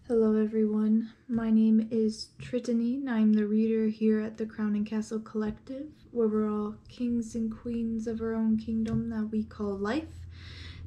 Hello everyone, my name is Trittany and I'm the reader here at the Crown and Castle Collective, where we're all kings and queens of our own kingdom that we call life.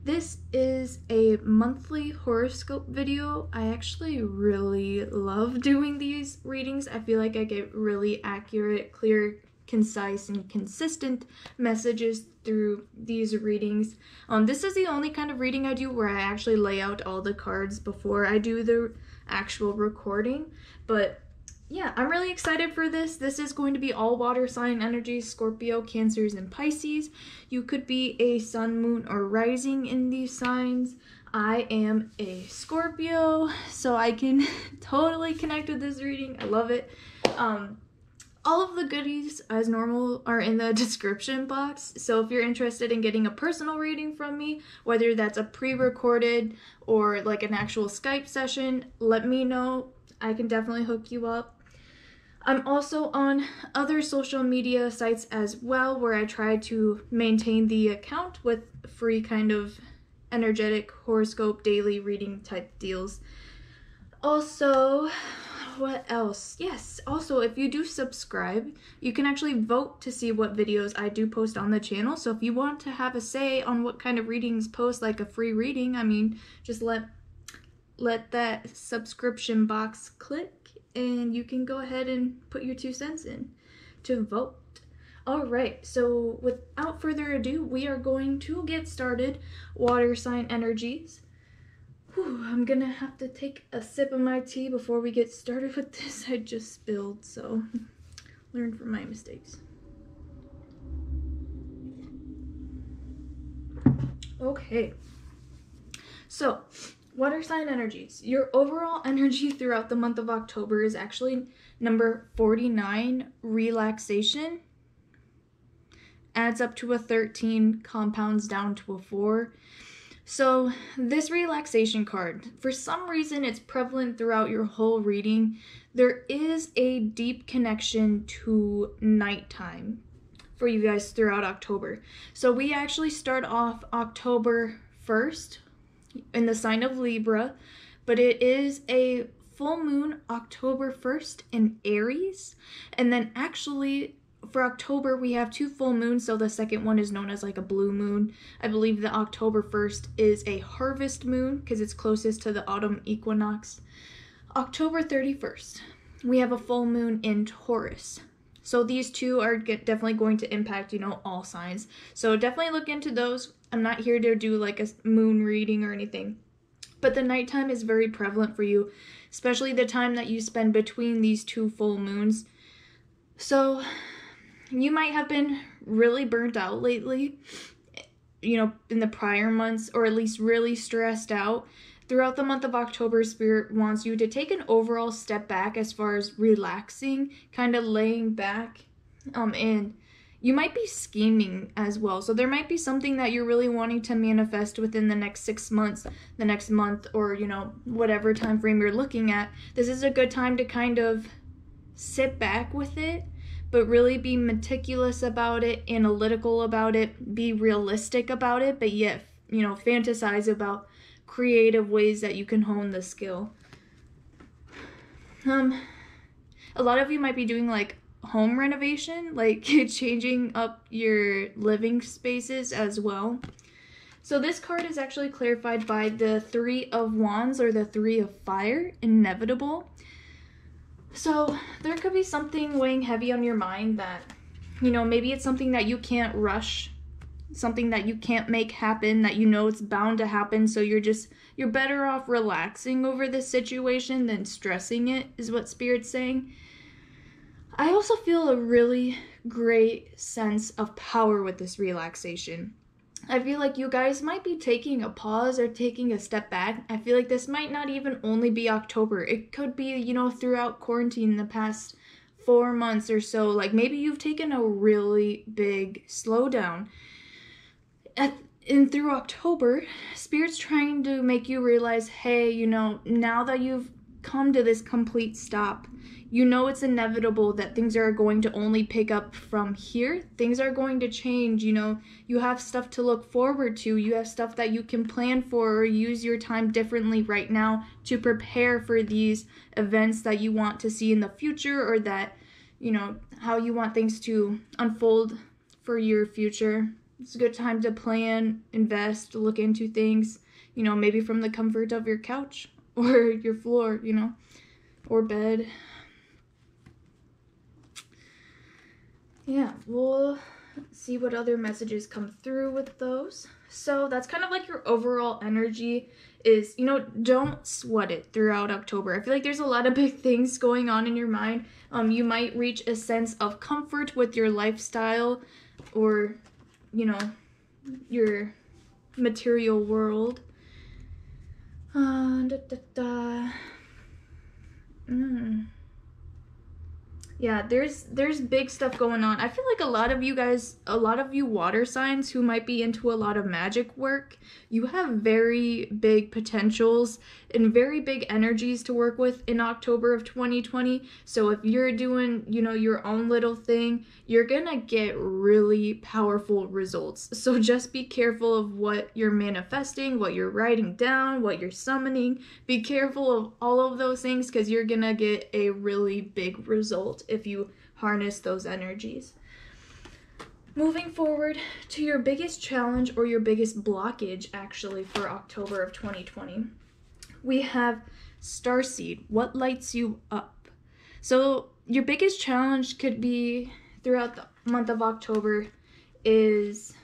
This is a monthly horoscope video. I actually really love doing these readings. I feel like I get really accurate, clear, concise, and consistent messages through these readings. This is the only kind of reading I do where I actually lay out all the cards before I do the actual recording. But yeah, I'm really excited for this. This is going to be all water sign energies: Scorpio, Cancers, and Pisces. You could be a sun, moon, or rising in these signs. I am a Scorpio, so I can totally connect with this reading. I love it. All of the goodies, as normal, are in the description box. So if you're interested in getting a personal reading from me, whether that's a pre-recorded or like an actual Skype session, let me know. I can definitely hook you up. I'm also on other social media sites as well, where I try to maintain the account with free kind of energetic horoscope daily reading type deals. Also, what else? Yes, also if you do subscribe, you can actually vote to see what videos I do post on the channel. So if you want to have a say on what kind of readings post, like a free reading, I mean, just let that subscription box click and you can go ahead and put your 2 cents in to vote. All right, so without further ado, we are going to get started. Water sign energies. Whew, I'm gonna have to take a sip of my tea before we get started with this. I just spilled, so learn from my mistakes. Okay, so water sign energies. Your overall energy throughout the month of October is actually number 49, relaxation. Adds up to a 13, compounds down to a 4. So this relaxation card, for some reason it's prevalent throughout your whole reading. There is a deep connection to nighttime for you guys throughout October. So we actually start off October 1st in the sign of Libra, but it is a full moon October 1st in Aries. And then actually for October, we have 2 full moons, so the second one is known as like a blue moon. I believe that October 1st is a harvest moon because it's closest to the autumn equinox. October 31st, we have a full moon in Taurus. So these two are definitely going to impact, all signs. So definitely look into those. I'm not here to do like a moon reading or anything. But the nighttime is very prevalent for you, especially the time that you spend between these 2 full moons. So you might have been really burnt out lately, in the prior months, or at least really stressed out. Throughout the month of October, Spirit wants you to take an overall step back as far as relaxing, kind of laying back, and you might be scheming as well. So there might be something that you're really wanting to manifest within the next 6 months, the next month, or, whatever time frame you're looking at. This is a good time to kind of sit back with it, but really be meticulous about it, analytical about it, be realistic about it, but yet, fantasize about creative ways that you can hone the skill. A lot of you might be doing like home renovation, like changing up your living spaces as well. So this card is actually clarified by the 3 of Wands, or the 3 of Fire, inevitable. So there could be something weighing heavy on your mind that, maybe it's something that you can't rush, something that you can't make happen, that it's bound to happen. So you're better off relaxing over this situation than stressing it, is what Spirit's saying. I also feel a really great sense of power with this relaxation. I feel like you guys might be taking a pause or taking a step back. I feel like this might not even only be October. It could be, throughout quarantine the past 4 months or so. Like maybe you've taken a really big slowdown. And through October, Spirit's trying to make you realize, hey, now that you've come to this complete stop. You know it's inevitable that things are going to only pick up from here. Things are going to change, you know. You have stuff to look forward to. You have stuff that you can plan for or use your time differently right now to prepare for these events that you want to see in the future, or that, you know, how you want things to unfold for your future. It's a good time to plan, invest, look into things, you know, maybe from the comfort of your couch or your floor, you know, or bed. Yeah, we'll see what other messages come through with those. So that's kind of like your overall energy is, you know, don't sweat it throughout October. I feel like there's a lot of big things going on in your mind. You might reach a sense of comfort with your lifestyle or, you know, your material world. Yeah, there's big stuff going on. I feel like a lot of you water signs who might be into a lot of magic work, you have very big potentials and very big energies to work with in October of 2020. So if you're doing, you know, your own little thing, you're gonna get really powerful results. So just be careful of what you're manifesting, what you're writing down, what you're summoning. Be careful of all of those things, because you're gonna get a really big result if you harness those energies. Moving forward to your biggest challenge or your biggest blockage actually for October of 2020, we have Starseed. What lights you up? So your biggest challenge could be throughout the month of October is,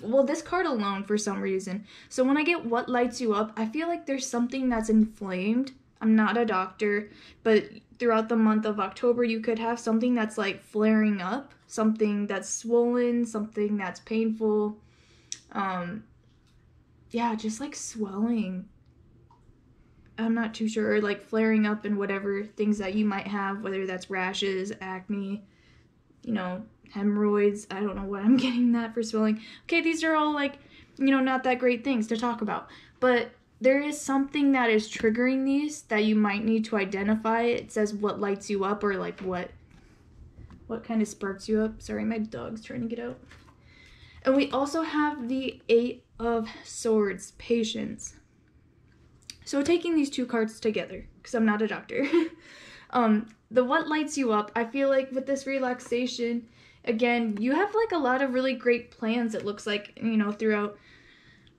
well, this card alone for some reason. So when I get what lights you up, I feel like there's something that's inflamed. I'm not a doctor, but throughout the month of October, you could have something that's like flaring up, something that's swollen, something that's painful. Yeah, just like swelling. I'm not too sure, like flaring up in whatever things that you might have, whether that's rashes, acne, you know, hemorrhoids. I don't know what I'm getting that for swelling. Okay, these are all like, you know, not that great things to talk about, but there is something that is triggering these that you might need to identify. It says what lights you up, or like what kind of sparks you up. Sorry, my dog's trying to get out. And we also have the 8 of Swords, Patience. So taking these two cards together, because I'm not a doctor, the what lights you up, I feel like with this relaxation, again, you have like a lot of really great plans, it looks like, you know, throughout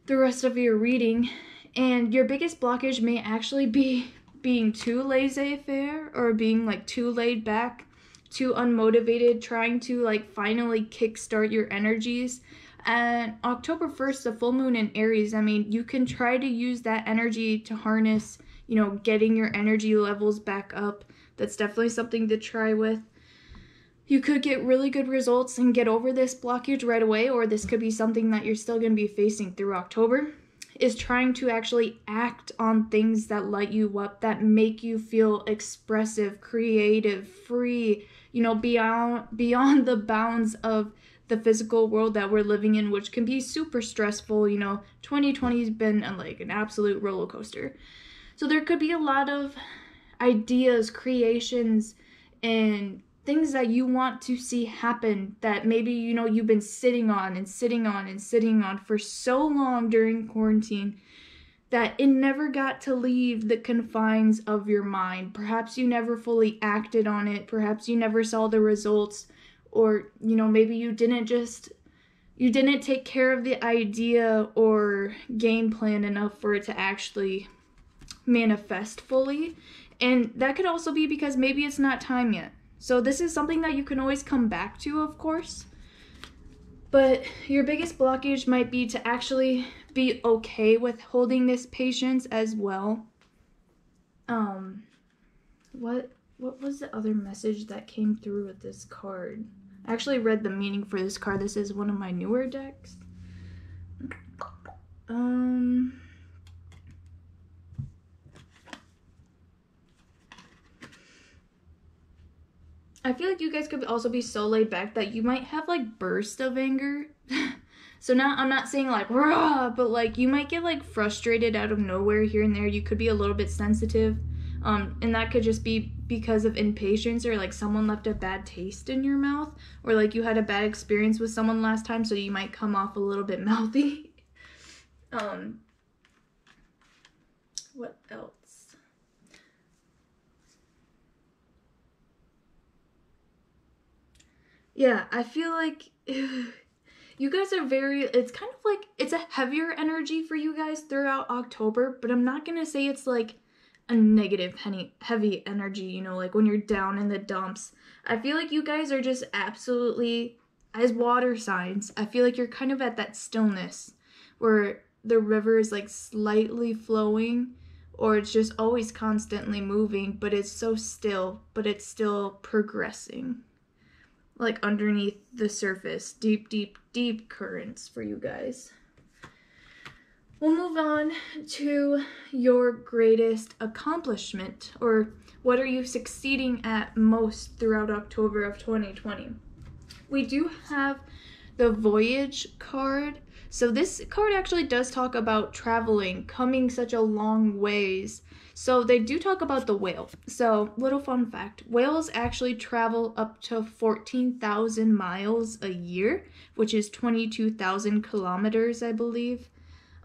the rest of your reading. And your biggest blockage may actually be being too laissez-faire, or being like too laid back, too unmotivated, trying to like finally kickstart your energies. And October 1st, the full moon in Aries, I mean, you can try to use that energy to harness, you know, getting your energy levels back up. That's definitely something to try with. You could get really good results and get over this blockage right away, or this could be something that you're still going to be facing through October, is trying to actually act on things that light you up, that make you feel expressive, creative, free, you know, beyond the bounds of the physical world that we're living in, which can be super stressful. You know, 2020 has been like an absolute roller coaster. So there could be a lot of ideas, creations, and things that you want to see happen that maybe, you know, you've been sitting on for so long during quarantine that it never got to leave the confines of your mind. Perhaps you never fully acted on it. Perhaps you never saw the results, or, you know, maybe you didn't take care of the idea or game plan enough for it to actually manifest fully. And that could also be because maybe it's not time yet. So this is something that you can always come back to, of course. But your biggest blockage might be to actually be okay with holding this patience as well. What was the other message that came through with this card? I actually read the meaning for this card. This is one of my newer decks. I feel like you guys could also be so laid back that you might have like bursts of anger. So now I'm not saying like rah, but like you might get like frustrated out of nowhere here and there. You could be a little bit sensitive, and that could just be because of impatience, or like someone left a bad taste in your mouth, or like you had a bad experience with someone last time, so you might come off a little bit mouthy. What else? Yeah, I feel like you guys are it's kind of like, it's a heavier energy for you guys throughout October, but I'm not gonna say it's like a negative heavy energy, you know, like when you're down in the dumps. I feel like you guys are just absolutely, as water signs, I feel like you're kind of at that stillness where the river is like slightly flowing, or it's just always constantly moving, but it's so still, but it's still progressing. Like underneath the surface, deep, deep, deep currents for you guys. We'll move on to your greatest accomplishment, or what are you succeeding at most throughout October of 2020? We do have the Voyage card. So this card actually does talk about traveling, coming such a long ways. So they do talk about the whale. So little fun fact, whales actually travel up to 14,000 miles a year, which is 22,000 kilometers, I believe.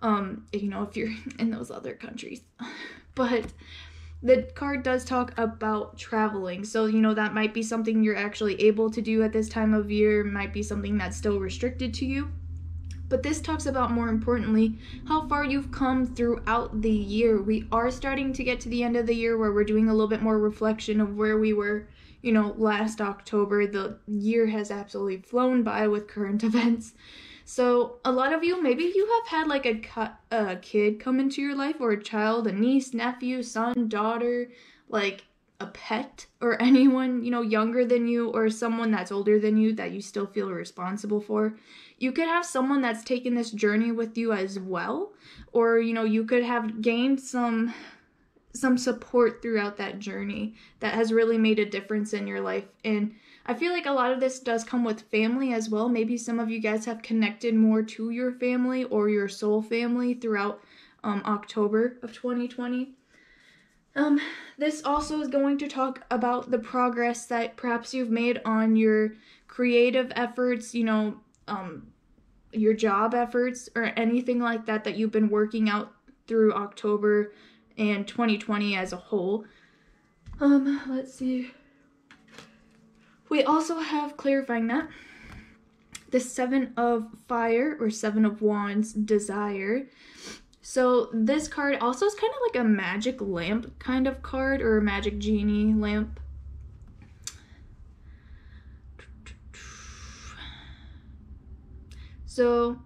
You know, if you're in those other countries. But the card does talk about traveling. So, you know, that might be something you're actually able to do at this time of year, might be something that's still restricted to you. But this talks about, more importantly, how far you've come throughout the year. We are starting to get to the end of the year where we're doing a little bit more reflection of where we were, you know, last October. The year has absolutely flown by with current events. So a lot of you, maybe you have had like a kid come into your life, or a child, a niece, nephew, son, daughter, like a pet, or anyone, you know, younger than you, or someone that's older than you that you still feel responsible for. You could have someone that's taken this journey with you as well, or, you know, you could have gained some support throughout that journey that has really made a difference in your life. And I feel like a lot of this does come with family as well. Maybe some of you guys have connected more to your family or your soul family throughout October of 2020. This also is going to talk about the progress that perhaps you've made on your creative efforts, you know, your job efforts, or anything like that that you've been working out through October and 2020 as a whole. Let's see. We also have, clarifying that, the Seven of Fire, or Seven of Wands, Desire. So this card also is kind of like a magic lamp kind of card, or a magic genie lamp. So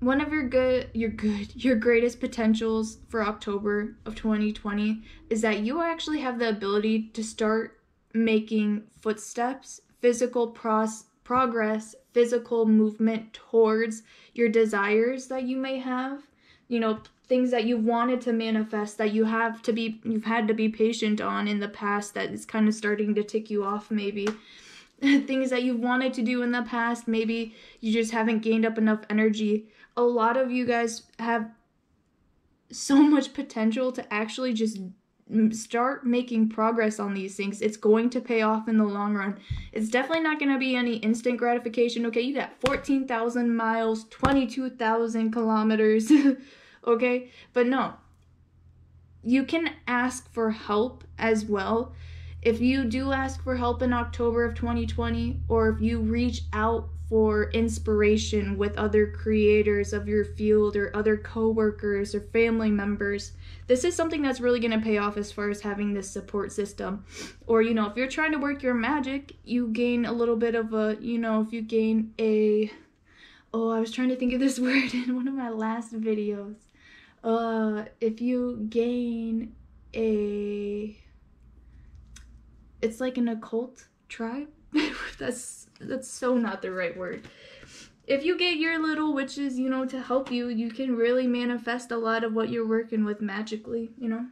one of your greatest potentials for October of 2020 is that you actually have the ability to start making footsteps, physical progress, physical movement towards your desires that you may have. You know, things that you've wanted to manifest that you've had to be patient on in the past, that is kind of starting to tick you off maybe. Things that you've wanted to do in the past, maybe you just haven't gained up enough energy. A lot of you guys have so much potential to actually just start making progress on these things. It's going to pay off in the long run. It's definitely not going to be any instant gratification. Okay, you got 14,000 miles, 22,000 kilometers. Okay, but no, you can ask for help as well. If you do ask for help in October of 2020, or if you reach out for inspiration with other creators of your field, or other coworkers or family members, this is something that's really going to pay off as far as having this support system. Or, you know, if you're trying to work your magic, you gain a little bit of a, you know, if you gain a, I was trying to think of this word in one of my last videos. If you gain a, it's like an occult tribe. That's so not the right word. If you get your little witches, you know, to help you, you can really manifest a lot of what you're working with magically, you know.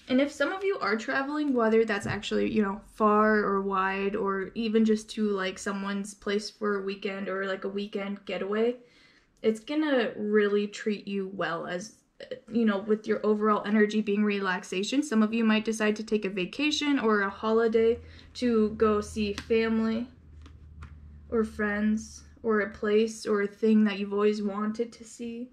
And if some of you are traveling, whether that's actually, you know, far or wide, or even just to like someone's place for a weekend or like a weekend getaway, it's gonna really treat you well, as you know, with your overall energy being relaxation. Some of you might decide to take a vacation or a holiday to go see family or friends or a place or a thing that you've always wanted to see.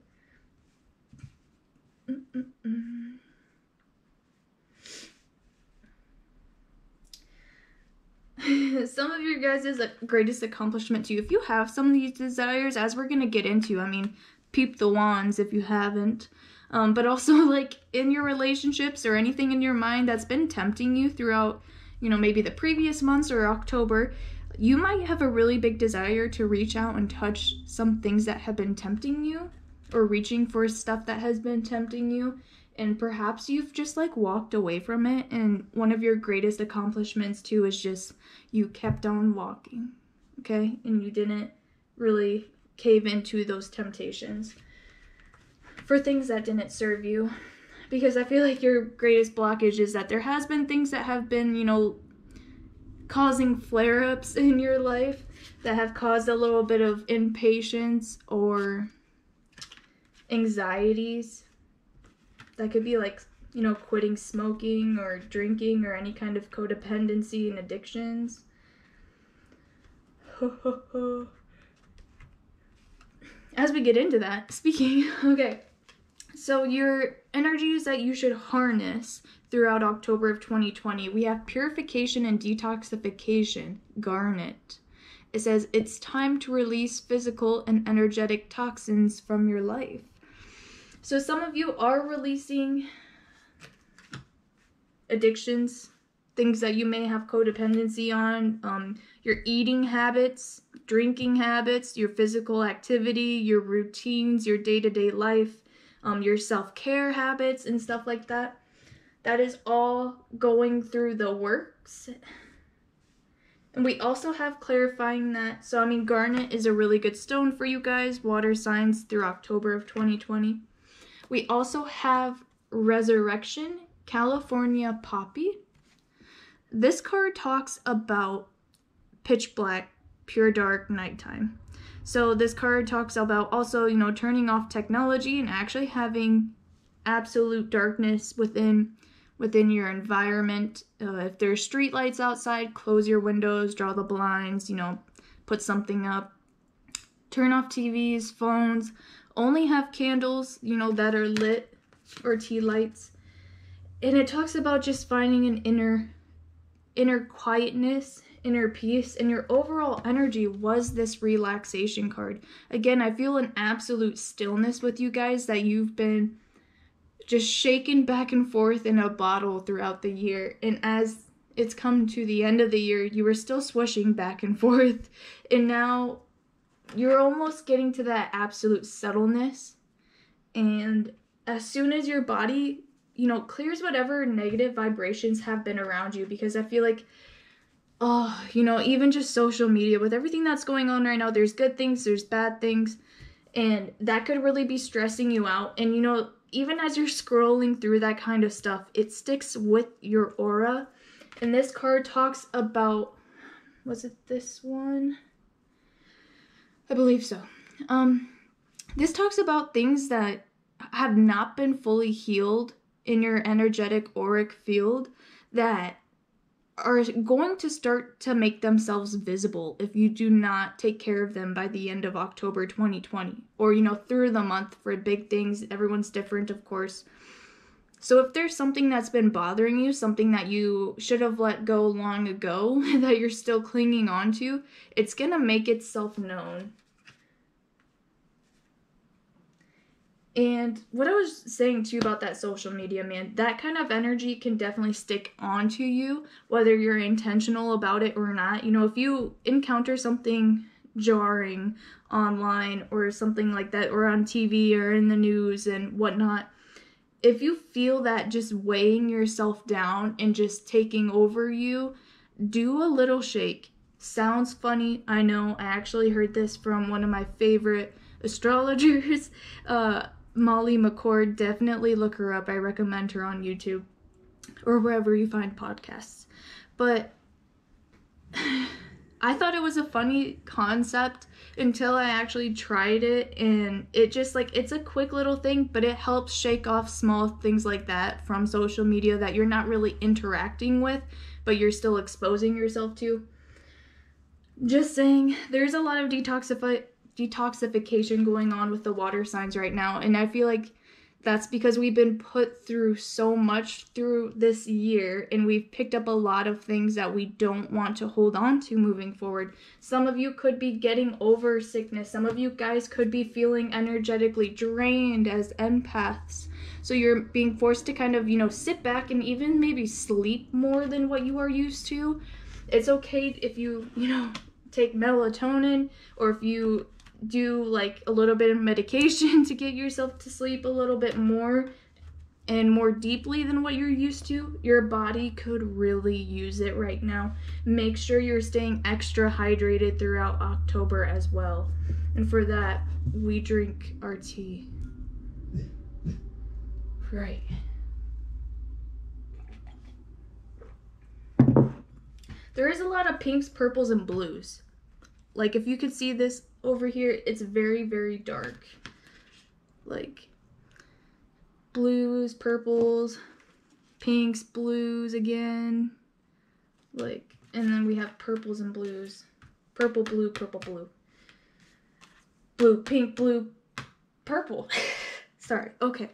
Some of your guys' greatest accomplishment too, if you have some of these desires, as we're gonna get into, I mean, peep the wands if you haven't, but also like in your relationships or anything in your mind that's been tempting you throughout, you know, maybe the previous months or October, you might have a really big desire to reach out and touch some things that have been tempting you, or reaching for stuff that has been tempting you. And perhaps you've just like walked away from it, and one of your greatest accomplishments too is just you kept on walking, okay? And you didn't really cave into those temptations for things that didn't serve you. Because I feel like your greatest blockage is that there has been things that have been, you know, causing flare-ups in your life that have caused a little bit of impatience or anxieties. That could be like, you know, quitting smoking or drinking or any kind of codependency and addictions. As we get into that, speaking, okay, so your energies that you should harness throughout October of 2020, we have purification and detoxification, garnet. It says it's time to release physical and energetic toxins from your life. So some of you are releasing addictions, things that you may have codependency on, your eating habits, drinking habits, your physical activity, your routines, your day-to-day life, your self-care habits and stuff like that. That is all going through the works. And we also have clarifying that. So, I mean, garnet is a really good stone for you guys, water signs, through October of 2020. We also have Resurrection, California Poppy. This card talks about pitch black, pure dark nighttime. So this card talks about also, you know, turning off technology and actually having absolute darkness within your environment. If there's street lights outside, close your windows, draw the blinds, you know, put something up. Turn off TVs, phones. Only have candles, you know, that are lit, or tea lights. And it talks about just finding an inner quietness, inner peace, and your overall energy was this relaxation card. Again, I feel an absolute stillness with you guys, that you've been just shaken back and forth in a bottle throughout the year. And as it's come to the end of the year, you were still swishing back and forth. And now you're almost getting to that absolute subtleness. And as soon as your body, you know, clears whatever negative vibrations have been around you, because I feel like, you know, even just social media, with everything that's going on right now, there's good things, there's bad things, and that could really be stressing you out. And, you know, even as you're scrolling through that kind of stuff, it sticks with your aura. And this card talks about, was it this one? I believe so. This talks about things that have not been fully healed in your energetic auric field that are going to start to make themselves visible if you do not take care of them by the end of October 2020, or, you know, through the month for big things. Everyone's different, of course. So if there's something that's been bothering you, something that you should have let go long ago that you're still clinging on to, it's gonna make itself known. And what I was saying to you about that social media, man, that kind of energy can definitely stick onto you, whether you're intentional about it or not. You know, if you encounter something jarring online or something like that, or on TV or in the news and whatnot, if you feel that just weighing yourself down and just taking over you, do a little shake. Sounds funny, I know. I actually heard this from one of my favorite astrologers, Molly McCord. Definitely look her up. I recommend her on YouTube. or wherever you find podcasts. But I thought it was a funny concept until I actually tried it, and it just like, it's a quick little thing, but it helps shake off small things like that from social media that you're not really interacting with, but you're still exposing yourself to. Just saying, there's a lot of detoxification going on with the water signs right now, and I feel like that's because we've been put through so much through this year, and we've picked up a lot of things that we don't want to hold on to moving forward. Some of you could be getting over sickness. Some of you guys could be feeling energetically drained as empaths. So you're being forced to kind of, sit back and even maybe sleep more than what you are used to. It's okay if you, take melatonin, or if you do like a little bit of medication to get yourself to sleep a little bit more and more deeply than what you're used to. Your body could really use it right now. Make sure you're staying extra hydrated throughout October as well. And for that, we drink our tea. Right. There is a lot of pinks, purples, and blues. Like, if you could see this over here, it's very, very dark. Like, blues, purples, pinks, blues again. Like, and then we have purples and blues. Purple, blue, purple, blue. Blue, pink, blue, purple. Sorry, okay.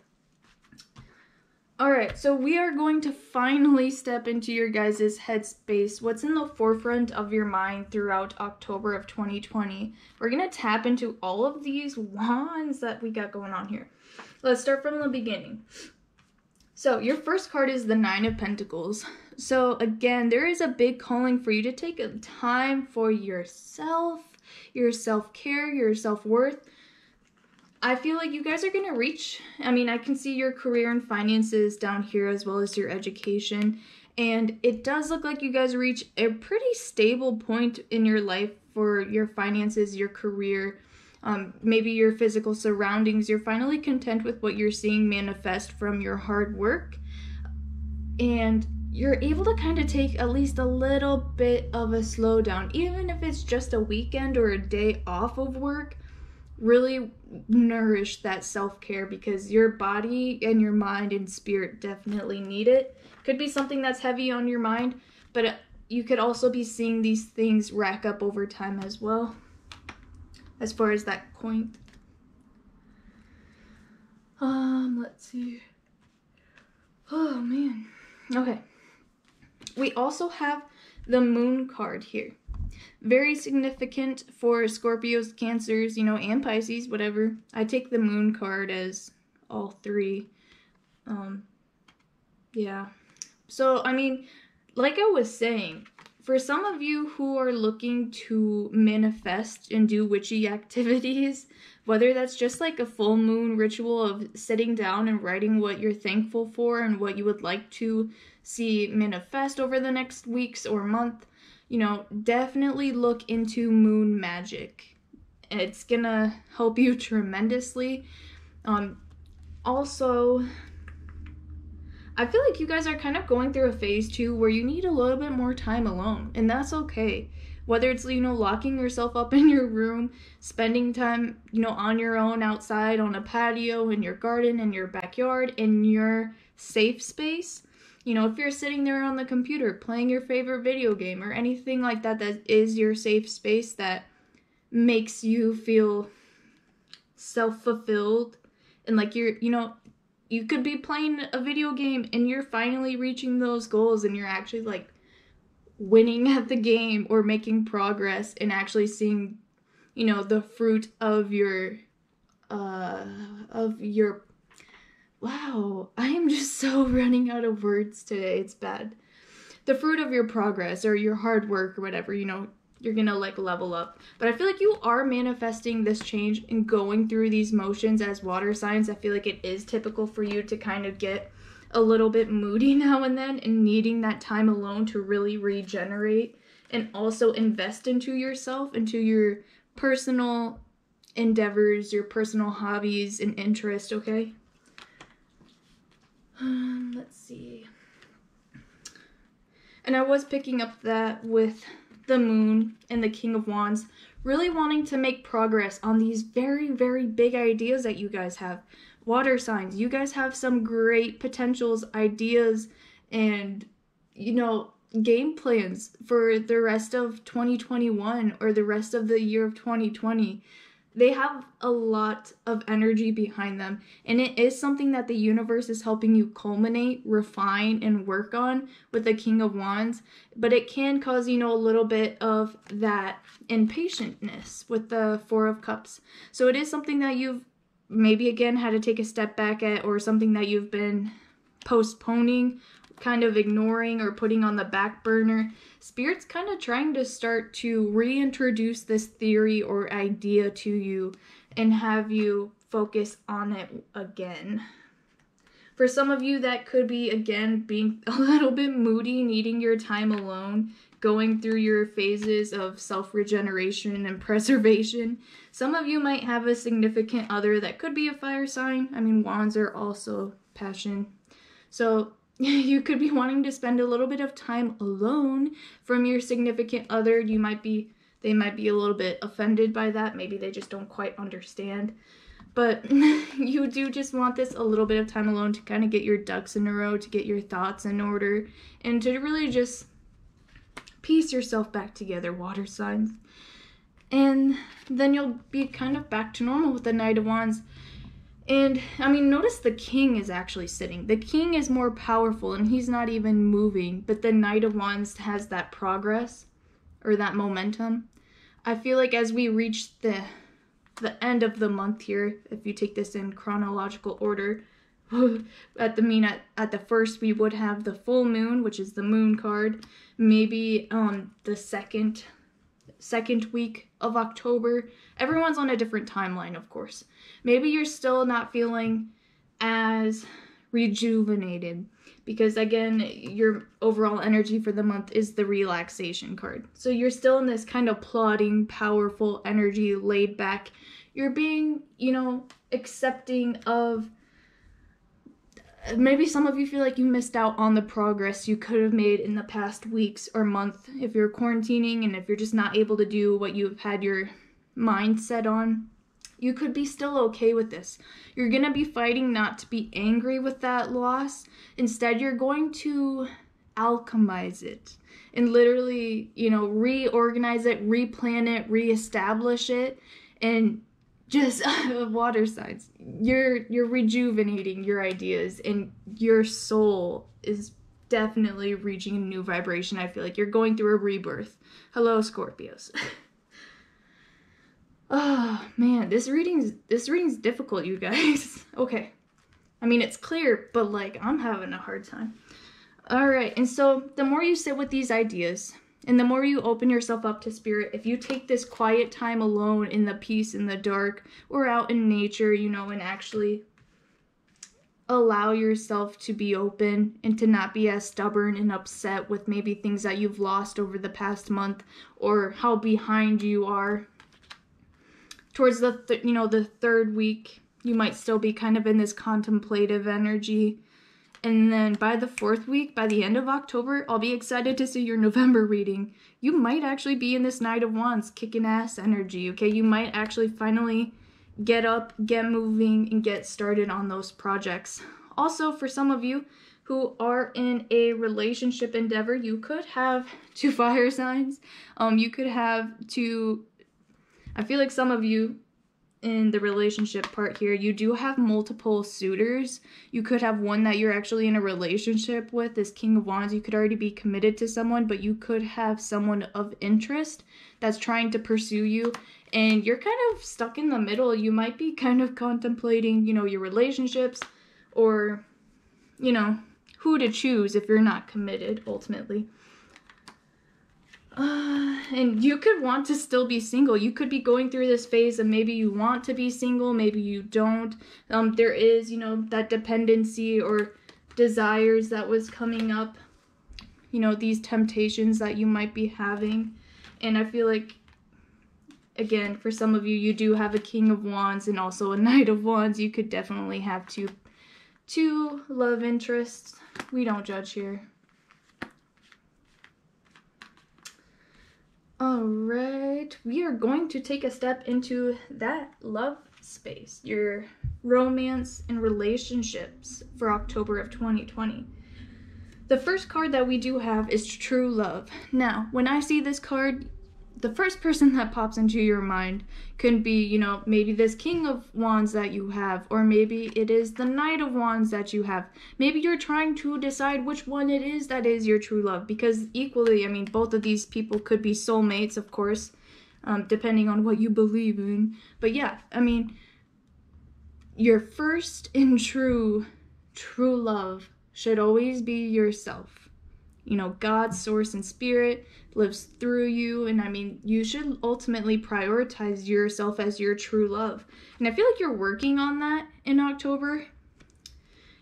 Alright, so we are going to finally step into your guys' headspace. What's in the forefront of your mind throughout October of 2020? We're going to tap into all of these wands that we got going on here. Let's start from the beginning. So your first card is the Nine of Pentacles. So again, there is a big calling for you to take a time for yourself, your self-care, your self-worth. I feel like you guys are going to reach, I can see your career and finances down here as well as your education. And it does look like you guys reach a pretty stable point in your life for your finances, your career, maybe your physical surroundings. You're finally content with what you're seeing manifest from your hard work. And you're able to kind of take at least a little bit of a slowdown, even if it's just a weekend or a day off of work. Really nourish that self-care, because your body and your mind and spirit definitely need it. Could be something that's heavy on your mind, but you could also be seeing these things rack up over time as well, as far as that point. Let's see. Oh man. Okay. We also have the Moon card here. Very significant for Scorpios, Cancers, and Pisces, whatever. I take the Moon card as all three. Yeah. So, like I was saying, for some of you who are looking to manifest and do witchy activities, whether that's just like a full moon ritual of sitting down and writing what you're thankful for and what you would like to see manifest over the next weeks or month, definitely look into moon magic. It's gonna help you tremendously. Also, I feel like you guys are kind of going through a phase too where you need a little bit more time alone, and that's okay. Whether it's, locking yourself up in your room, spending time, on your own outside, on a patio, in your garden, in your backyard, in your safe space. If you're sitting there on the computer playing your favorite video game or anything like that, that is your safe space that makes you feel self-fulfilled, and like you could be playing a video game and you're finally reaching those goals and you're actually like winning at the game or making progress and actually seeing, the fruit of your wow, I am just so running out of words today. It's bad. The fruit of your progress or your hard work or whatever, you're gonna like level up. But I feel like you are manifesting this change and going through these motions as water signs. I feel like it is typical for you to kind of get a little bit moody now and then and needing that time alone to really regenerate and also invest into yourself, into your personal endeavors, your personal hobbies and interests, okay? Let's see. And I was picking up that with the Moon and the King of Wands, really wanting to make progress on these very, very big ideas that you guys have. Water signs, you guys have some great potentials, ideas, and, you know, game plans for the rest of 2021 or the rest of the year of 2020. They have a lot of energy behind them, and it is something that the universe is helping you culminate, refine, and work on with the King of Wands, but it can cause, you know, a little bit of that impatientness with the Four of Cups. So it is something that you've maybe again had to take a step back at, or something that you've been postponing, kind of ignoring, or putting on the back burner. Spirit's kind of trying to start to reintroduce this theory or idea to you and have you focus on it again. For some of you, that could be, again, being a little bit moody, needing your time alone, going through your phases of self-regeneration and preservation. Some of you might have a significant other that could be a fire sign. I mean, wands are also passion. So you could be wanting to spend a little bit of time alone from your significant other. They might be a little bit offended by that. Maybe they just don't quite understand. But you do just want this a little bit of time alone to kind of get your ducks in a row, to get your thoughts in order, and to really just piece yourself back together, water signs. And then you'll be kind of back to normal with the Knight of Wands. And, I mean, notice the King is actually sitting. The King is more powerful, and he's not even moving. But the Knight of Wands has that progress, or that momentum. I feel like as we reach the end of the month here, if you take this in chronological order, at the first we would have the full moon, which is the moon card. Maybe the second week of October. Everyone's on a different timeline, of course. Maybe you're still not feeling as rejuvenated because, again, your overall energy for the month is the relaxation card. So you're still in this kind of plodding, powerful energy, laid back. You're being, you know, accepting of, maybe some of you feel like you missed out on the progress you could have made in the past weeks or month if you're quarantining, and if you're just not able to do what you've had your mind set on. You could be still okay with this. You're going to be fighting not to be angry with that loss. Instead, you're going to alchemize it and literally, you know, reorganize it, replan it, reestablish it, and just water signs. You're rejuvenating your ideas, and your soul is definitely reaching a new vibration. I feel like you're going through a rebirth. Hello, Scorpios. Oh man, this reading's difficult, you guys. Okay. I mean, it's clear, but like I'm having a hard time. All right. And so the more you sit with these ideas, and the more you open yourself up to spirit, if you take this quiet time alone in the peace, in the dark, or out in nature, you know, and actually allow yourself to be open and to not be as stubborn and upset with maybe things that you've lost over the past month, or how behind you are. Towards the third week, you might still be kind of in this contemplative energy. And then by the fourth week, by the end of October, I'll be excited to see your November reading. You might actually be in this Knight of Wands kicking ass energy, okay? You might actually finally get up, get moving, and get started on those projects. Also, for some of you who are in a relationship endeavor, you could have two fire signs. You could have two... I feel like some of you in the relationship part here, you do have multiple suitors. You could have one that you're actually in a relationship with, this King of Wands. You could already be committed to someone, but you could have someone of interest that's trying to pursue you, and you're kind of stuck in the middle. You might be kind of contemplating, you know, your relationships, or, you know, who to choose if you're not committed ultimately. And you could want to still be single. You could be going through this phase and maybe you want to be single, maybe you don't. There is, you know, that dependency or desires that was coming up, you know, these temptations that you might be having. And I feel like, again, for some of you, you do have a King of Wands and also a Knight of Wands. You could definitely have two love interests. We don't judge here. Alright, we are going to take a step into that love space, your romance and relationships for October of 2020. The first card that we do have is True Love. Now, when I see this card, the first person that pops into your mind could be, you know, maybe this King of Wands that you have, or maybe it is the Knight of Wands that you have. Maybe you're trying to decide which one it is that is your true love, because equally, I mean, both of these people could be soulmates, of course, depending on what you believe in. But yeah, I mean, your first and true love should always be yourself. You know, God's source and spirit lives through you, and I mean, you should ultimately prioritize yourself as your true love. And I feel like you're working on that in October.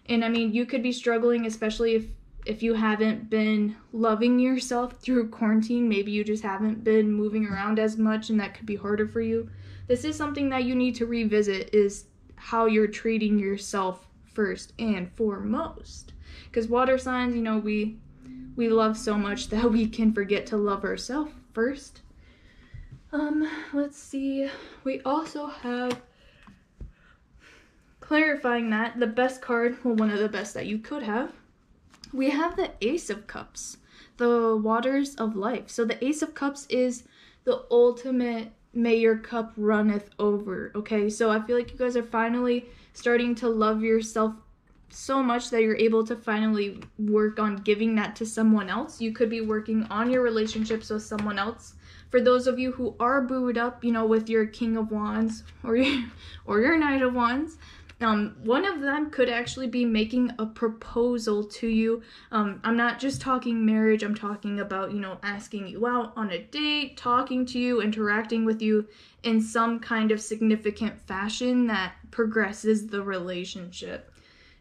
And I mean, you could be struggling, especially if you haven't been loving yourself through quarantine. Maybe you just haven't been moving around as much, and that could be harder for you. This is something that you need to revisit, is how you're treating yourself first and foremost. Because water signs, you know, we love so much that we can forget to love ourselves first. Let's see. We also have, clarifying that, the best card, well, one of the best that you could have, we have the Ace of Cups, the waters of life. So the Ace of Cups is the ultimate may your cup runneth over, okay? So I feel like you guys are finally starting to love yourself so much that you're able to finally work on giving that to someone else. You could be working on your relationships with someone else. For those of you who are booed up, you know, with your King of Wands or your Knight of Wands, one of them could actually be making a proposal to you. I'm not just talking marriage, I'm talking about, you know, asking you out on a date, talking to you, interacting with you in some kind of significant fashion that progresses the relationship.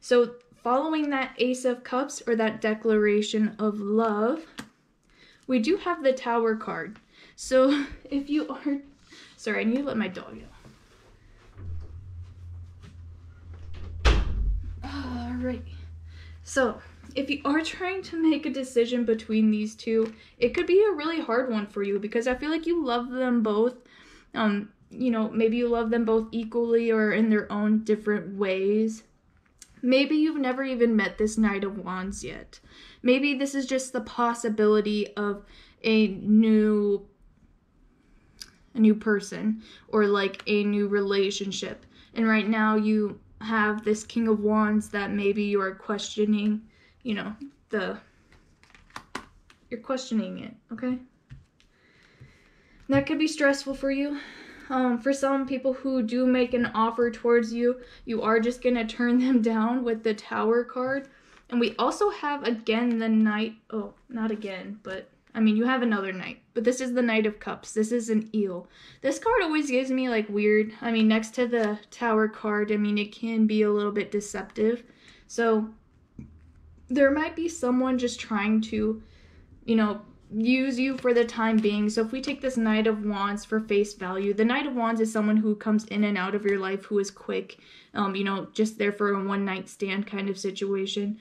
So following that Ace of Cups, or that declaration of love, we do have the Tower card. So if you are, sorry, I need to let my dog out. Alright, so if you are trying to make a decision between these two, it could be a really hard one for you, because I feel like you love them both. You know, maybe you love them both equally or in their own different ways. Maybe you've never even met this Knight of Wands yet. Maybe this is just the possibility of a new person, or like a new relationship. And right now you have this King of Wands that maybe you are questioning, you know, you're questioning it, okay? That could be stressful for you. For some people who do make an offer towards you, you are just going to turn them down with the Tower card. And we also have, again, the Knight. Oh, not again, but I mean, you have another Knight. But this is the Knight of Cups. This is an eel. This card always gives me, like, weird. I mean, next to the Tower card, I mean, it can be a little bit deceptive. So there might be someone just trying to, you know, use you for the time being. So if we take this Knight of Wands for face value, the Knight of Wands is someone who comes in and out of your life, who is quick, you know, just there for a one-night stand kind of situation.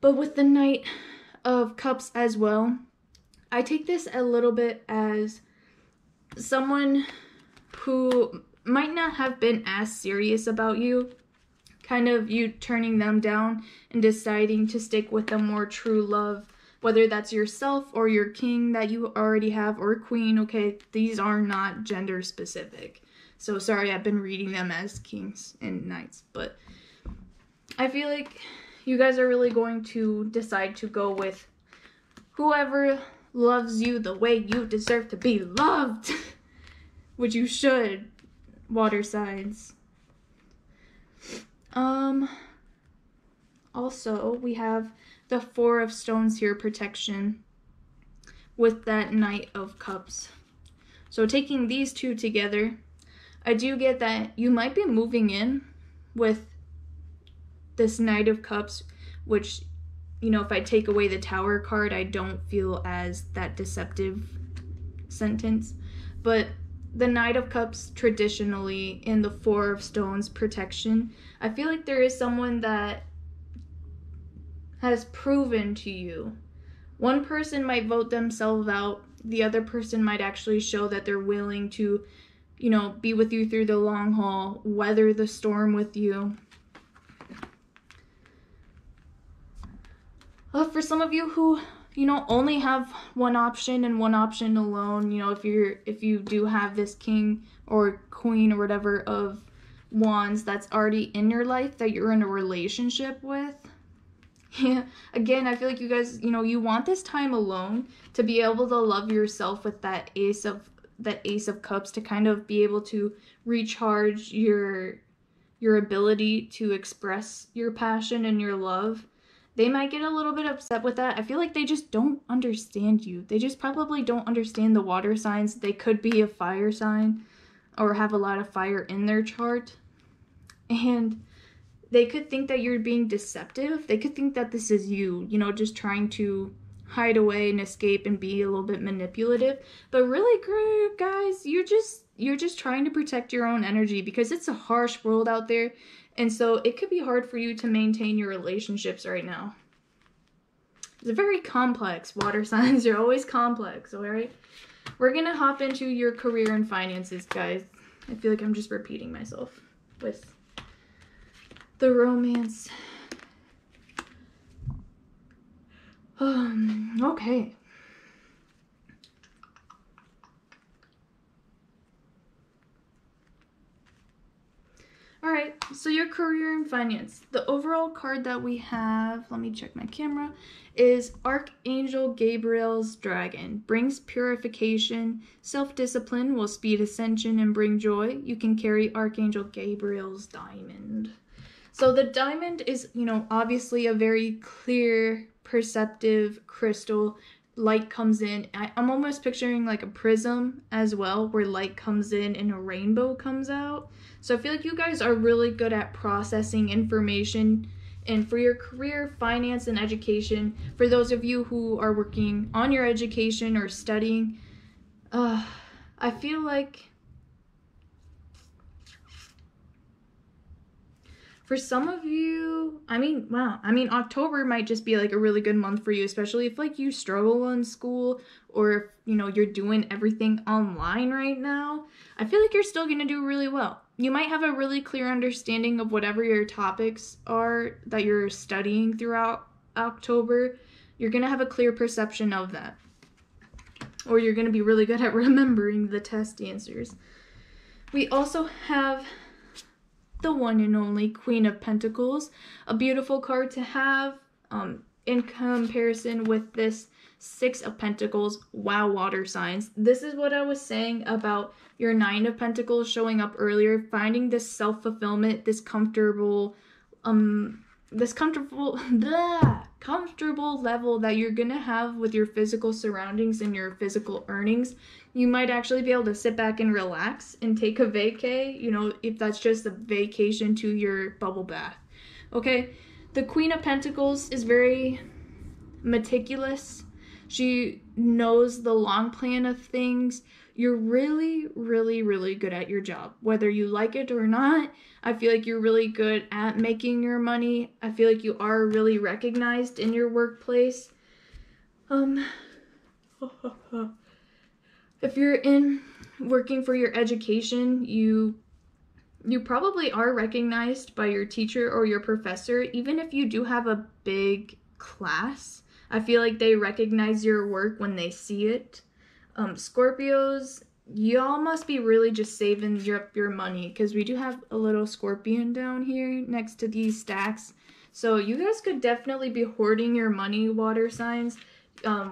But with the Knight of Cups as well, I take this a little bit as someone who might not have been as serious about you, kind of you turning them down and deciding to stick with a more true love. Whether that's yourself or your king that you already have, or queen, okay? These are not gender specific. So sorry, I've been reading them as kings and knights. But I feel like you guys are really going to decide to go with whoever loves you the way you deserve to be loved. Which you should, water signs. Also, we have the Four of Stones here, protection, with that Knight of Cups. So taking these two together, I do get that you might be moving in with this Knight of Cups, which, you know, if I take away the Tower card, I don't feel as that deceptive sentence. But the Knight of Cups traditionally in the Four of Stones protection, I feel like there is someone that has proven to you. One person might vote themselves out the other person might actually show that they're willing to, you know, be with you through the long haul, weather the storm with you. For some of you who, you know, only have one option and one option alone, you know, if you do have this king or queen or whatever of wands that's already in your life that you're in a relationship with, yeah, again, I feel like you guys, you know, you want this time alone to be able to love yourself with that ace of cups, to kind of be able to recharge your ability to express your passion and your love. They might get a little bit upset with that. I feel like they just don't understand you. They just probably don't understand the water signs. They could be a fire sign or have a lot of fire in their chart. And they could think that you're being deceptive. They could think that this is you, you know, just trying to hide away and escape and be a little bit manipulative. But really, guys, you're just trying to protect your own energy, because it's a harsh world out there. And so it could be hard for you to maintain your relationships right now. It's very complex. Water signs are always complex, all right? We're going to hop into your career and finances, guys. I feel like I'm just repeating myself with the romance. Okay. Alright, so your career and finance. The overall card that we have, let me check my camera, is Archangel Gabriel's Dragon. Brings purification, self-discipline, will speed ascension and bring joy. You can carry Archangel Gabriel's diamond. So the diamond is, you know, obviously a very clear, perceptive crystal. Light comes in. I'm almost picturing like a prism as well, where light comes in and a rainbow comes out. So I feel like you guys are really good at processing information. And for your career, finance, and education, for those of you who are working on your education or studying, I feel like for some of you, October might just be like a really good month for you, especially if like you struggle in school, or if, you know, you're doing everything online right now. I feel like you're still going to do really well. You might have a really clear understanding of whatever your topics are that you're studying throughout October. You're going to have a clear perception of that. Or you're going to be really good at remembering the test answers. We also have the one and only Queen of Pentacles, a beautiful card to have in comparison with this Six of Pentacles. Wow, water signs. This is what I was saying about your Nine of Pentacles showing up earlier, finding this self-fulfillment, this comfortable comfortable level that you're gonna have with your physical surroundings and your physical earnings. You might actually be able to sit back and relax and take a vacay, you know, if that's just a vacation to your bubble bath. Okay, the Queen of Pentacles is very meticulous. She knows the long plan of things. You're really, really, really good at your job. Whether you like it or not, I feel like you're really good at making your money. I feel like you are really recognized in your workplace. If you're working for your education, you probably are recognized by your teacher or your professor. Even if you do have a big class, I feel like they recognize your work when they see it. Scorpios, y'all must be really just saving your money, because we do have a little scorpion down here next to these stacks. So you guys could definitely be hoarding your money, water signs,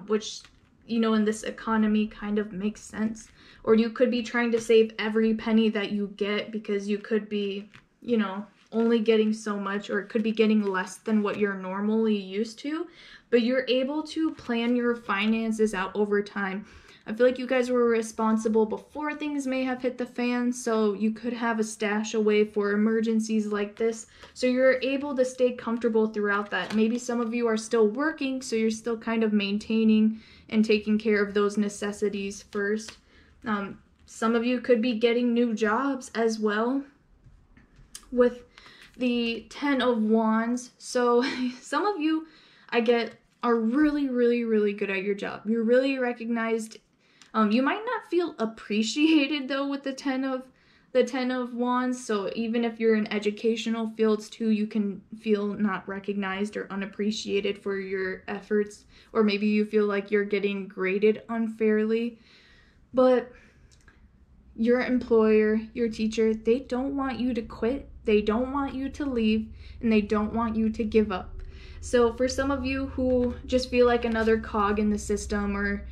which, you know, in this economy kind of makes sense. Or you could be trying to save every penny that you get, because you could be, you know, only getting so much, or it could be getting less than what you're normally used to. But you're able to plan your finances out over time. I feel like you guys were responsible before things may have hit the fan, so you could have a stash away for emergencies like this. So you're able to stay comfortable throughout that. Maybe some of you are still working, so you're still kind of maintaining and taking care of those necessities first. Some of you could be getting new jobs as well with the Ten of Wands. So some of you, I get, are really, really, really good at your job. You're really recognized You might not feel appreciated though with the 10 of Wands. So even if you're in educational fields too, you can feel not recognized or unappreciated for your efforts, or maybe you feel like you're getting graded unfairly. But your employer, your teacher, they don't want you to quit. They don't want you to leave, and they don't want you to give up. So for some of you who just feel like another cog in the system, or,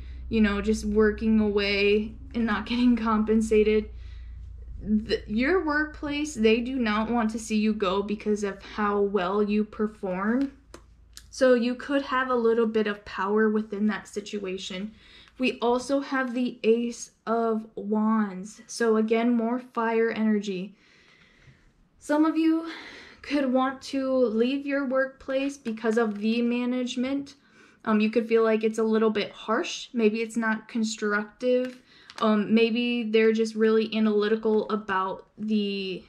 just working away and not getting compensated, your workplace, they do not want to see you go because of how well you perform. So you could have a little bit of power within that situation. We also have the Ace of Wands. So again, more fire energy. Some of you could want to leave your workplace because of the management. You could feel like it's a little bit harsh. Maybe it's not constructive. Maybe they're just really analytical about the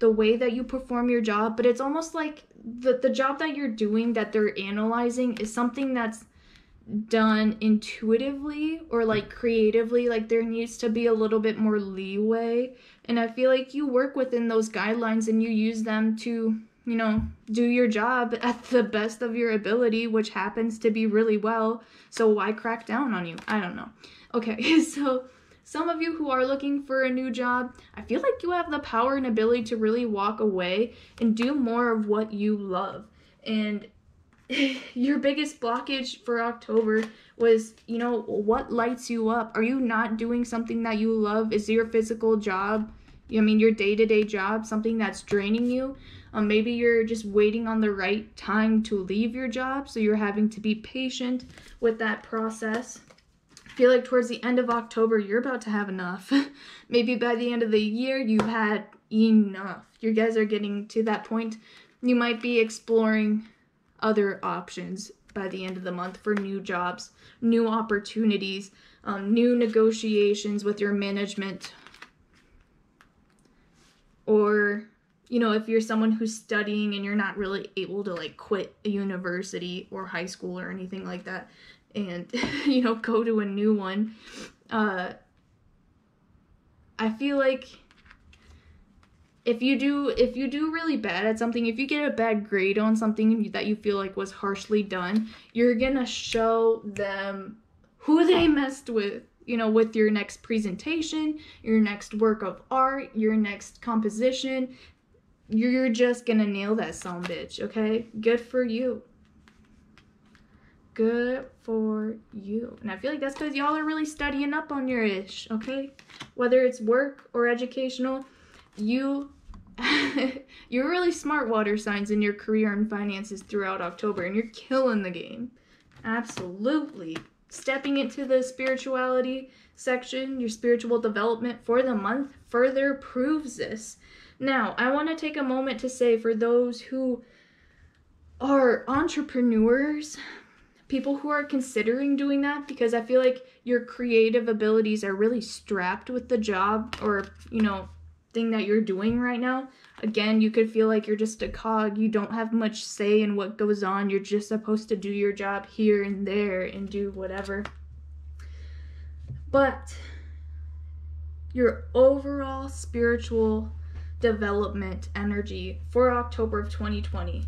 way that you perform your job, but it's almost like the job that you're doing that they're analyzing is something that's done intuitively or like creatively. Like there needs to be a little bit more leeway, and I feel like you work within those guidelines and you use them to do your job at the best of your ability, which happens to be really well. So why crack down on you? I don't know. Okay, so some of you who are looking for a new job, I feel like you have the power and ability to really walk away and do more of what you love. And your biggest blockage for October was, what lights you up? Are you not doing something that you love? Is your physical job, your day-to-day job, something that's draining you? Maybe you're just waiting on the right time to leave your job, so you're having to be patient with that process. I feel like towards the end of October, you're about to have enough. Maybe by the end of the year, you've had enough. You guys are getting to that point. You might be exploring other options by the end of the month for new jobs, new opportunities, new negotiations with your management. Or, if you're someone who's studying and you're not really able to quit a university or high school or anything like that and, go to a new one, I feel like if you do really bad at something, if you get a bad grade on something that you feel like was harshly done, you're gonna show them who they messed with, with your next presentation, your next work of art, your next composition. You're just gonna nail that sumbitch, okay? Good for you. Good for you. And I feel like that's because y'all are really studying up on your ish, okay? Whether it's work or educational, you're really smart water signs in your career and finances throughout October, and you're killing the game. Absolutely. Stepping into the spirituality section, your spiritual development for the month further proves this. Now, I want to take a moment to say, for those who are entrepreneurs, people who are considering doing that, because I feel like your creative abilities are really strapped with the job or, thing that you're doing right now. Again, you could feel like you're just a cog. You don't have much say in what goes on. You're just supposed to do your job here and there and do whatever. But your overall spiritual development energy for October of 2020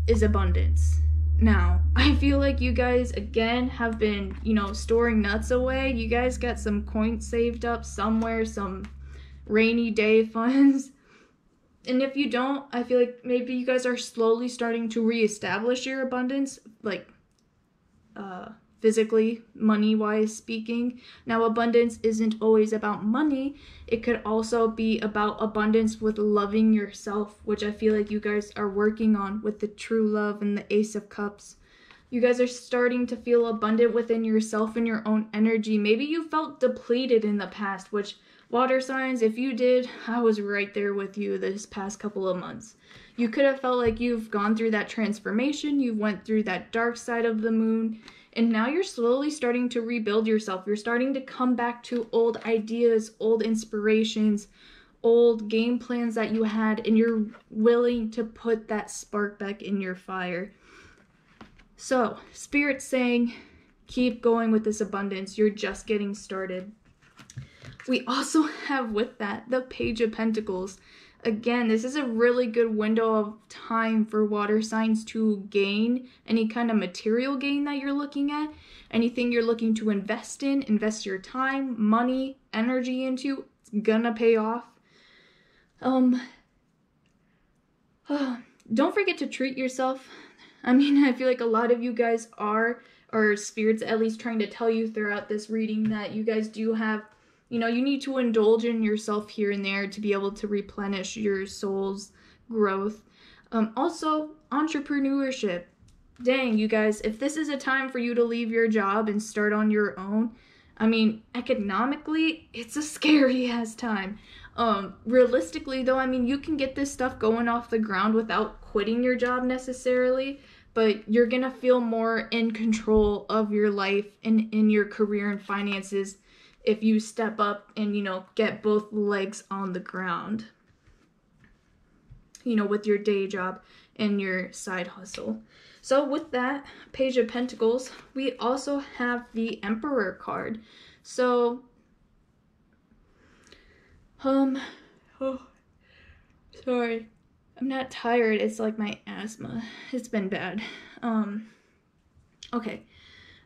is abundance. Now, I feel like you guys, again, have been, storing nuts away. You guys got some coins saved up somewhere, some rainy day funds. And if you don't, I feel like maybe you guys are slowly starting to reestablish your abundance, physically, money-wise speaking. Now, abundance isn't always about money. It could also be about abundance with loving yourself, which I feel like you guys are working on with the true love and the Ace of Cups. You guys are starting to feel abundant within yourself and your own energy. Maybe you felt depleted in the past, which, water signs, if you did, I was right there with you this past couple of months. You could have felt like you've gone through that transformation, you went through that dark side of the moon, and now you're slowly starting to rebuild yourself. You're starting to come back to old ideas, old inspirations, old game plans that you had, and you're willing to put that spark back in your fire. So, Spirit's saying, keep going with this abundance. You're just getting started. We also have with that the Page of Pentacles. Again, this is a really good window of time for water signs to gain any kind of material gain that you're looking at. Anything you're looking to invest in, invest your time, money, energy into, it's gonna pay off. Don't forget to treat yourself. I mean, I feel like a lot of you guys are, or spirits at least trying to tell you throughout this reading that you guys do have, you know, you need to indulge in yourself here and there to be able to replenish your soul's growth. Also, entrepreneurship. Dang, you guys, if this is a time for you to leave your job and start on your own, I mean, economically, it's a scary ass time. Realistically though, I mean, you can get this stuff going off the ground without quitting your job necessarily, but you're gonna feel more in control of your life and in your career and finances if you step up and, you know, get both legs on the ground, you know, with your day job and your side hustle. So with that Page of Pentacles, we also have the Emperor card. So, oh, sorry, I'm not tired, it's like my asthma, it's been bad. Okay,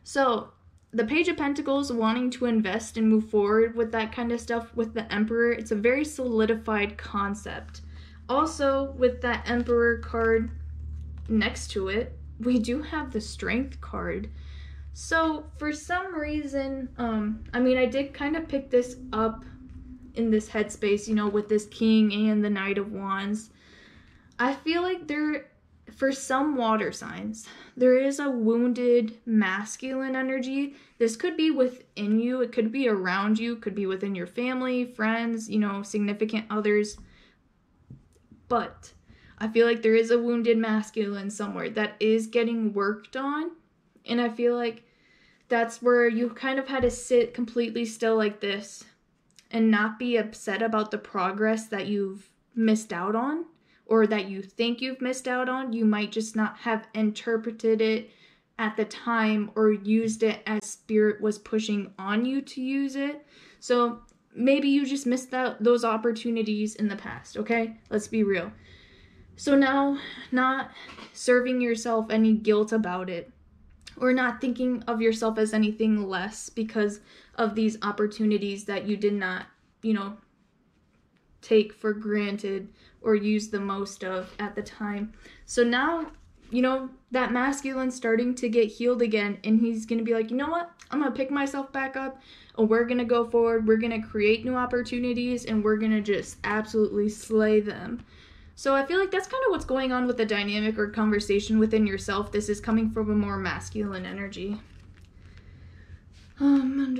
so the Page of Pentacles, wanting to invest and move forward with that kind of stuff with the Emperor, it's a very solidified concept. Also, with that Emperor card next to it, we do have the Strength card. So for some reason, I mean, I did kind of pick this up in this headspace, you know, with this King and the Knight of Wands. I feel like for some water signs, there is a wounded masculine energy. This could be within you, it could be around you, could be within your family, friends, you know, significant others. But I feel like there is a wounded masculine somewhere that is getting worked on. And I feel like that's where you kind of had to sit completely still like this and not be upset about the progress that you've missed out on or that you think you've missed out on. You might just not have interpreted it at the time or used it as spirit was pushing on you to use it. So maybe you just missed out those opportunities in the past, okay? Let's be real. So now, not serving yourself any guilt about it, or not thinking of yourself as anything less because of these opportunities that you did not, you know, take for granted or use the most of at the time. So now, you know, that masculine's starting to get healed again, and he's going to be like, you know what? I'm going to pick myself back up, and we're going to go forward. We're going to create new opportunities, and we're going to just absolutely slay them. So I feel like that's kind of what's going on with the dynamic or conversation within yourself. This is coming from a more masculine energy. And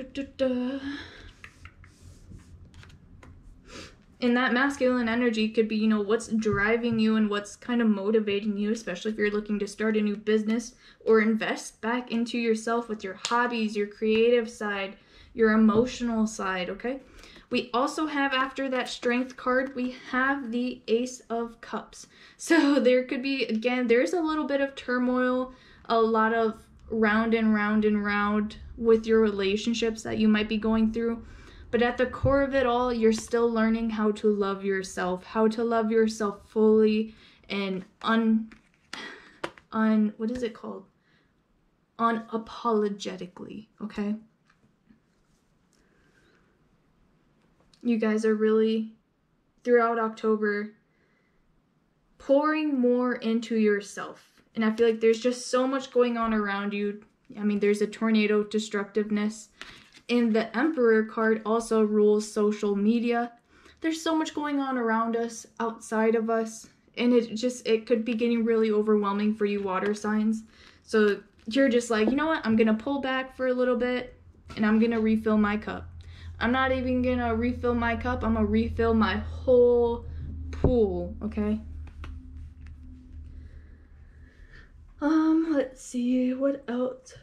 that masculine energy could be, you know, what's driving you and what's kind of motivating you, especially if you're looking to start a new business or invest back into yourself with your hobbies, your creative side, your emotional side, okay? We also have, after that Strength card, we have the Ace of Cups. So there could be, again, there's a little bit of turmoil, a lot of round and round and round with your relationships that you might be going through. But at the core of it all, you're still learning how to love yourself fully and what is it called? Unapologetically, okay? You guys are really, throughout October, pouring more into yourself. And I feel like there's just so much going on around you. I mean, there's a tornado destructiveness. And the Emperor card also rules social media. There's so much going on around us, outside of us. And it could be getting really overwhelming for you water signs. So you're just like, you know what? I'm going to pull back for a little bit and I'm going to refill my cup. I'm not even going to refill my cup. I'm going to refill my whole pool, okay? Let's see, what else?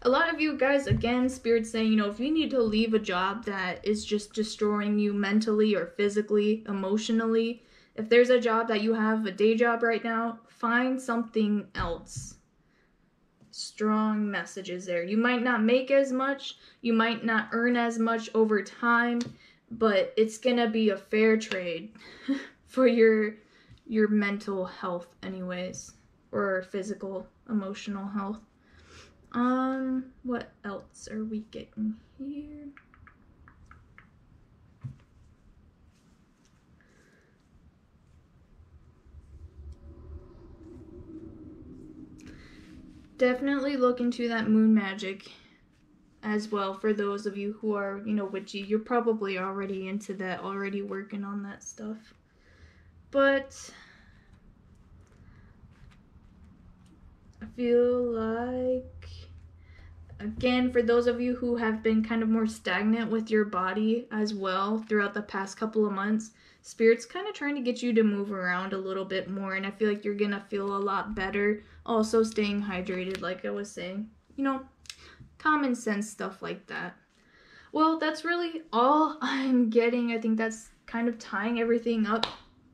A lot of you guys, again, Spirit's saying, you know, if you need to leave a job that is just destroying you mentally or physically, emotionally, If there's a job that you have, a day job right now, find something else. Strong messages there. You might not make as much, you might not earn as much over time, but it's gonna be a fair trade for your mental health anyways, or physical, emotional health. What else are we getting here? Definitely look into that moon magic as well for those of you who are, you know, witchy. You're probably already into that, already working on that stuff. But I feel like, again, for those of you who have been kind of more stagnant with your body as well throughout the past couple of months, Spirit's kind of trying to get you to move around a little bit more, and I feel like you're gonna feel a lot better. Also staying hydrated, like I was saying. You know, common sense stuff like that. Well, that's really all I'm getting. I think that's kind of tying everything up,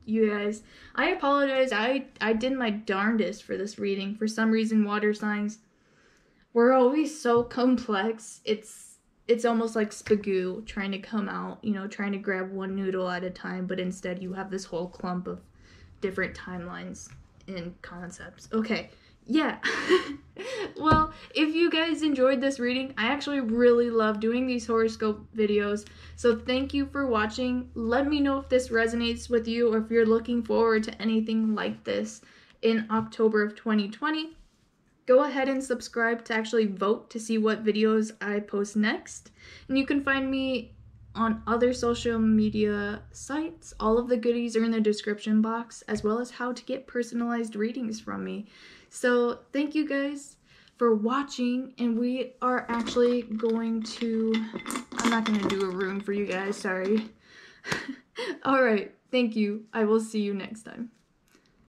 you guys. I apologize. I did my darndest for this reading. For some reason, water signs, we're always so complex. It's almost like Spagoo trying to come out, you know, trying to grab one noodle at a time, but instead you have this whole clump of different timelines and concepts. Okay, yeah. Well, if you guys enjoyed this reading, I actually really love doing these horoscope videos, so thank you for watching. Let me know if this resonates with you or if you're looking forward to anything like this in October of 2020. Go ahead and subscribe to actually vote to see what videos I post next. And you can find me on other social media sites. All of the goodies are in the description box, as well as how to get personalized readings from me. So thank you guys for watching, and we are actually going to, I'm not going to do a rune for you guys, sorry. Alright, thank you. I will see you next time.